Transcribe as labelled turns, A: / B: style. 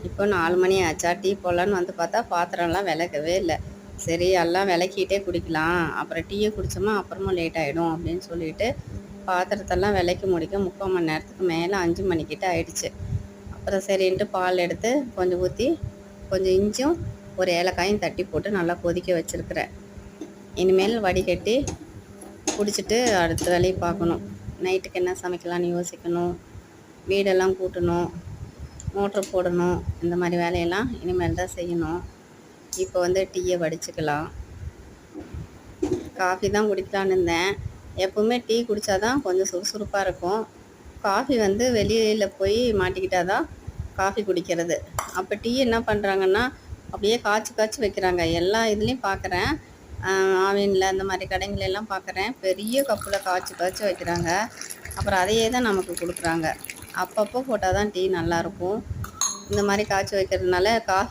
A: இப்போ 4 மணி ஆச்சா, டீ போடலான்னு வந்து பார்த்தா பாத்திரம்லாம் விளக்கவே இல்லை. சரி எல்லாம் விளக்கிட்டே குடிக்கலாம், அப்புறம் டீயை குடித்தோமா அப்புறமா லேட் ஆகிடும் அப்படின்னு சொல்லிட்டு பாத்திரத்தெல்லாம் விளக்கி முடிக்க 3/4 மணி நேரத்துக்கு மேலே 5 மணிக்கிட்ட ஆயிடுச்சு. அப்புறம் சரின்ட்டு பால் எடுத்து கொஞ்சம் ஊற்றி கொஞ்சம் இஞ்சும் ஒரு ஏலக்காயும் தட்டி போட்டு நல்லா கொதிக்க வச்சுருக்கிறேன். இனிமேல் வடிகட்டி குடிச்சிட்டு அடுத்த வேலையை பார்க்கணும். நைட்டுக்கு என்ன சமைக்கலான்னு யோசிக்கணும், வீடெல்லாம் கூட்டணும், மோட்ரு போடணும். இந்த மாதிரி வேலையெல்லாம் இனிமேல் தான் செய்யணும். இப்போ வந்து டீயை வடிச்சுக்கலாம். காஃபி தான் குடிக்கலான்னு இருந்தேன். எப்போவுமே டீ குடித்தா தான் கொஞ்சம் சுறுசுறுப்பாக இருக்கும். காஃபி வந்து வெளியில் போய் மாட்டிக்கிட்டால் தான் காஃபி குடிக்கிறது. அப்போ டீ என்ன பண்ணுறாங்கன்னா அப்படியே காய்ச்சி காய்ச்சி வைக்கிறாங்க. எல்லா இதுலேயும் பார்க்குறேன், ஆவினில் அந்த மாதிரி கடைங்களெல்லாம் பார்க்குறேன், பெரிய கப்பில் காய்ச்சி காய்ச்சி வைக்கிறாங்க. அப்புறம் அதையே தான் நமக்கு கொடுக்குறாங்க. அப்பப்போ போட்டால் தான் டீ நல்லாயிருக்கும். இந்த மாதிரி காய்ச்சி வைக்கிறதுனால காஃபி